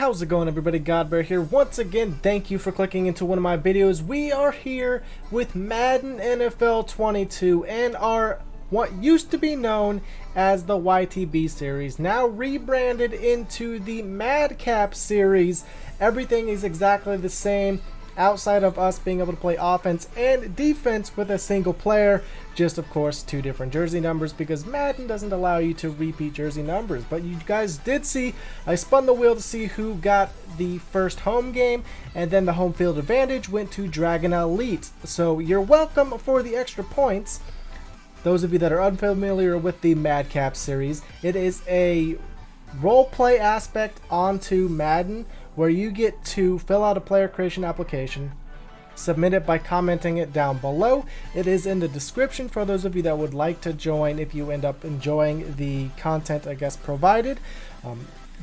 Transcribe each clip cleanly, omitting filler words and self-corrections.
How's it going, everybody? GodBaer here. Once again, thank you for clicking into one of my videos. We are here with Madden NFL 22 and our what used to be known as the YTB series, now rebranded into the MADDCAP series. Everything is exactly the same outside of us being able to play offense and defense with a single player. Just, of course, two different jersey numbers because Madden doesn't allow you to repeat jersey numbers. But you guys did see, I spun the wheel to see who got the first home game, and then the home field advantage went to Dragon Elite. So you're welcome for the extra points. Those of you that are unfamiliar with the MADDCAP series, it is a roleplay aspect onto Madden where you get to fill out a player creation application, submit it by commenting it down below. It is in the description for those of you that would like to join if you end up enjoying the content, I guess, provided.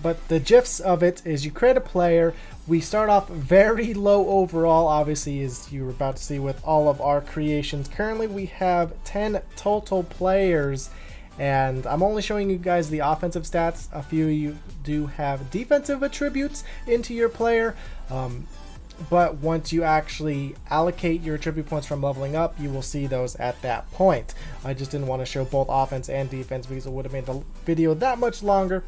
But the gist of it is you create a player. We start off very low overall, obviously, as you're about to see with all of our creations. Currently, we have 10 total players, and I'm only showing you guys the offensive stats. A few of you do have defensive attributes into your player, but once you actually allocate your attribute points from leveling up, you will see those at that point. I just didn't want to show both offense and defense because it would have made the video that much longer.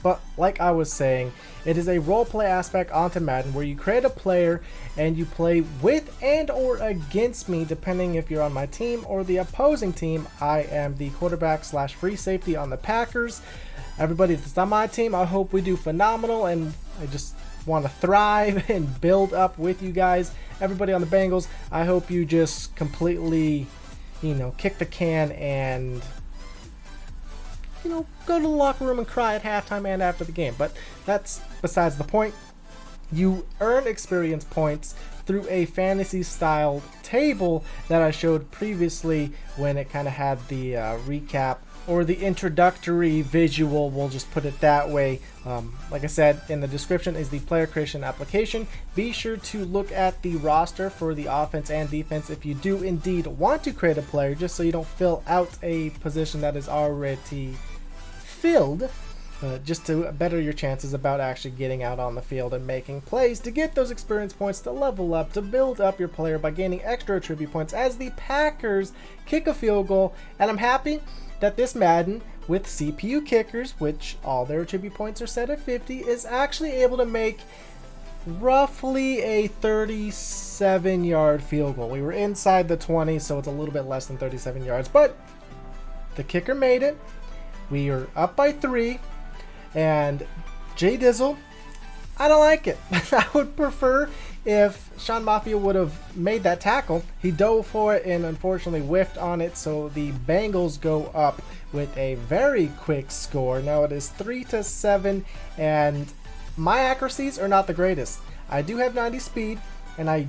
But like I was saying, it is a roleplay aspect onto Madden where you create a player and you play with and or against me, depending if you're on my team or the opposing team. I am the quarterback / free safety on the Packers. Everybody that's on my team, I hope we do phenomenal, and I just want to thrive and build up with you guys. Everybody on the Bengals, I hope you just completely, kick the can and go to the locker room and cry at halftime and after the game. But that's besides the point. You earn experience points through a fantasy style table that I showed previously when it kind of had the recap or the introductory visual, we'll just put it that way. Like I said, in the description is the player creation application. Be sure to look at the roster for the offense and defense if you do indeed want to create a player, just so you don't fill out a position that is already filled, just to better your chances about actually getting out on the field and making plays to get those experience points to level up, to build up your player by gaining extra attribute points as the Packers kick a field goal. And I'm happy that this Madden with CPU kickers, which all their attribute points are set at 50, is actually able to make roughly a 37-yard field goal. We were inside the 20, so it's a little bit less than 37 yards, but the kicker made it. We are up by 3, and Jay Dizzle, I don't like it. I would prefer if Sean Mafia would have made that tackle. He dove for it and unfortunately whiffed on it, so the Bengals go up with a very quick score. Now it is 3-7, and my accuracies are not the greatest. I do have 90 speed, and I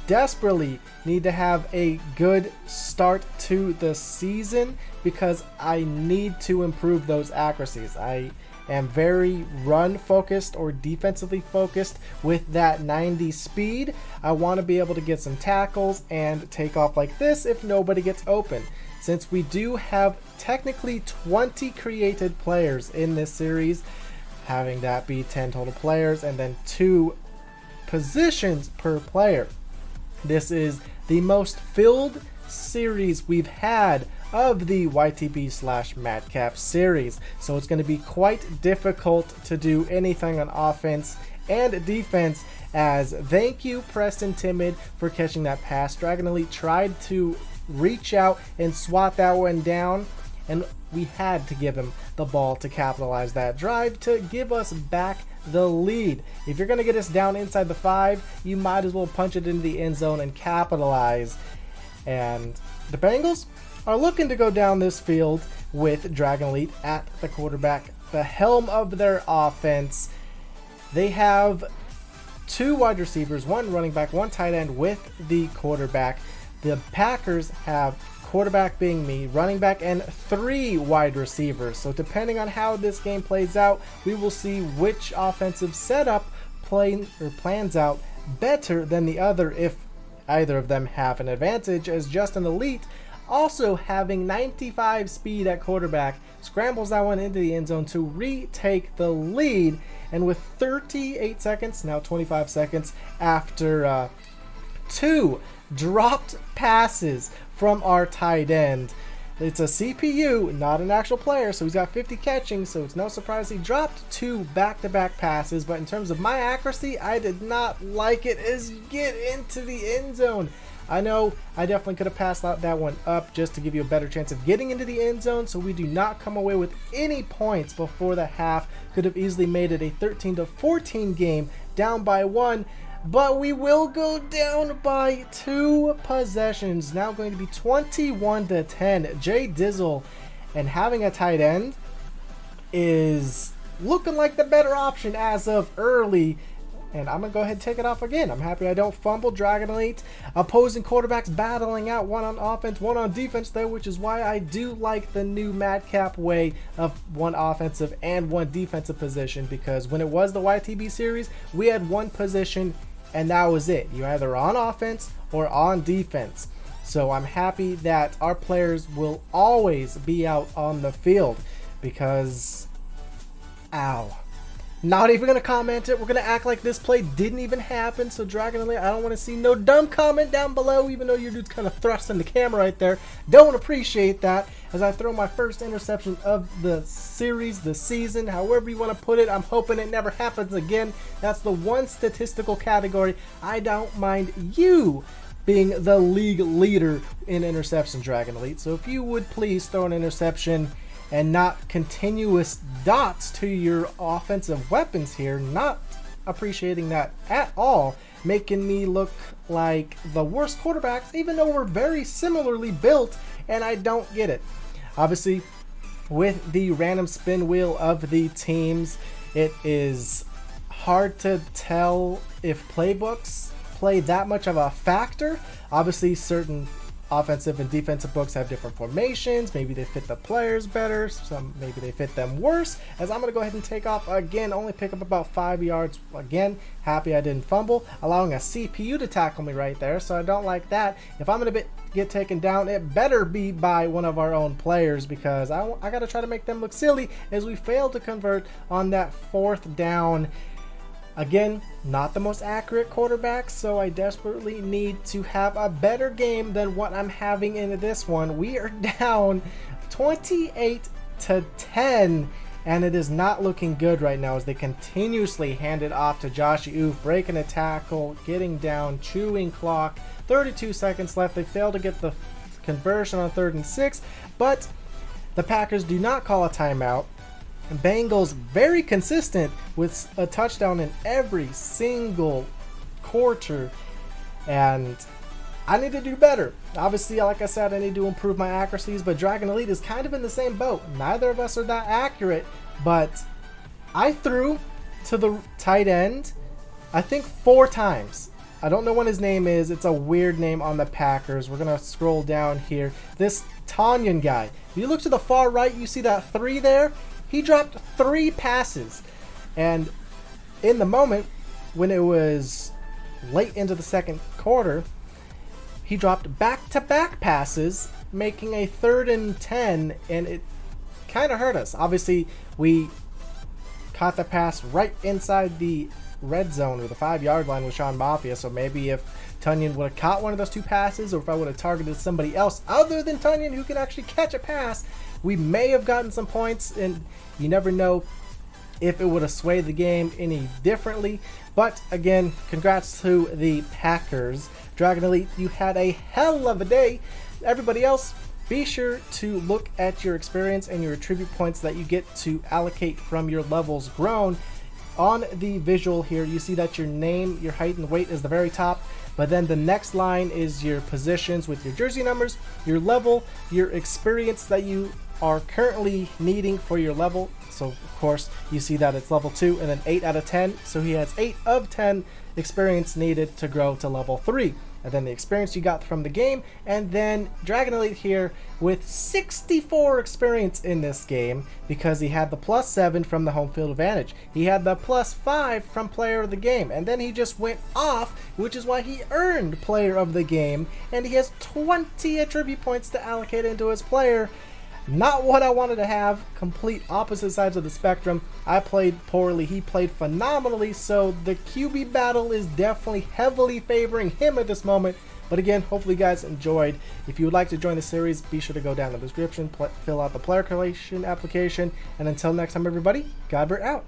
desperately need to have a good start to the season because I need to improve those accuracies. I am very run focused or defensively focused with that 90 speed. I want to be able to get some tackles and take off like this if nobody gets open. Since we do have technically 20 created players in this series, having that be 10 total players and then 2 positions per player, this is the most filled series we've had of the YTB / MADDCAP series. So it's going to be quite difficult to do anything on offense and defense, as thank you Preston Timid for catching that pass. Dragon Elite tried to reach out and swat that one down, and we had to give him the ball to capitalize that drive to give us back the lead. If you're going to get us down inside the 5, you might as well punch it into the end zone and capitalize. And the Bengals are looking to go down this field with Dragon Elite at the quarterback, the helm of their offense. They have 2 wide receivers, 1 running back, 1 tight end with the quarterback. The Packers have quarterback being me, running back, and 3 wide receivers. So depending on how this game plays out, we will see which offensive setup plans out better than the other if either of them have an advantage. As just an Elite, Also having 95 speed at quarterback, scrambles that one into the end zone to retake the lead. And with 38 seconds, now 25 seconds, after 2 dropped passes from our tight end. It's a CPU, not an actual player, so he's got 50 catching, so it's no surprise he dropped 2 back-to-back passes. But in terms of my accuracy, I did not like it as get into the end zone. I know I definitely could have passed that one up just to give you a better chance of getting into the end zone, so we do not come away with any points before the half. Could have easily made it a 13-14 game, down by 1. But we will go down by 2 possessions. Now going to be 21-10. Jay Dizzle, and having a tight end is looking like the better option as of early. And I'm going to go ahead and take it off again. I'm happy I don't fumble. Dragon Elite. Opposing quarterbacks battling out, one on offense, one on defense though, which is why I do like the new MADDCAP way of 1 offensive and 1 defensive position. Because when it was the YTB series, we had 1 position and that was it. You're either on offense or on defense. So I'm happy that our players will always be out on the field because, ow. Not even going to comment it. We're going to act like this play didn't even happen. So Dragon Elite, I don't want to see no dumb comment down below, even though your dude's kind of thrusting the camera right there. Don't appreciate that as I throw my first interception of the series, the season, however you want to put it. I'm hoping it never happens again. That's the one statistical category I don't mind you being the league leader in interception, Dragon Elite. So if you would please throw an interception and not continuous dots to your offensive weapons here. Not appreciating that at all, making me look like the worst quarterbacks, even though we're very similarly built, and I don't get it. Obviously, with the random spin wheel of the teams, it is hard to tell if playbooks play that much of a factor. Obviously, certain offensive and defensive books have different formations. Maybe they fit the players better. Maybe they fit them worse. As I'm going to go ahead and take off again. Only pick up about 5 yards. Again, happy I didn't fumble. Allowing a CPU to tackle me right there. So I don't like that. If I'm going to get taken down, it better be by one of our own players. Because I got to try to make them look silly as we fail to convert on that 4th down. Again, not the most accurate quarterback, so I desperately need to have a better game than what I'm having in this one. We are down 28-10, and it is not looking good right now as they continuously hand it off to Josh Oof, breaking a tackle, getting down, chewing clock, 32 seconds left. They fail to get the conversion on 3rd and 6, but the Packers do not call a timeout. Bengals very consistent with a touchdown in every single quarter, and I need to do better. Obviously, like I said, I need to improve my accuracies, but Dragon Elite is kind of in the same boat. Neither of us are that accurate, but I threw to the tight end, I think 4 times. I don't know what his name is. It's a weird name on the Packers. We're going to scroll down here. This Tanyan guy. If you look to the far right, you see that 3 there? He dropped 3 passes, and in the moment when it was late into the 2nd quarter, he dropped back-to-back passes, making a 3rd and 10, and it kind of hurt us. Obviously, we caught the pass right inside the red zone or the 5-yard line with Sean Mafia, so maybe if Tunyon would have caught one of those 2 passes, or if I would have targeted somebody else other than Tunyon who can actually catch a pass, we may have gotten some points, and you never know if it would have swayed the game any differently. But again, congrats to the Packers. Dragon Elite, you had a hell of a day. Everybody else, be sure to look at your experience and your attribute points that you get to allocate from your levels grown. On the visual here, you see that your name, your height, and weight is the very top, but then the next line is your positions with your jersey numbers, your level, your experience that you are currently needing for your level. So of course you see that it's level 2 and then 8 out of 10, so he has 8 of 10 experience needed to grow to level 3. and then the experience you got from the game, and then Dragon Elite here with 64 experience in this game because he had the +7 from the home field advantage. He had the +5 from player of the game, and then he just went off, which is why he earned player of the game, and he has 20 attribute points to allocate into his player. Not what I wanted to have, complete opposite sides of the spectrum. I played poorly, he played phenomenally, so the QB battle is definitely heavily favoring him at this moment. But again, hopefully you guys enjoyed. If you would like to join the series, be sure to go down in the description, fill out the player creation application, and until next time everybody, GodBaer out.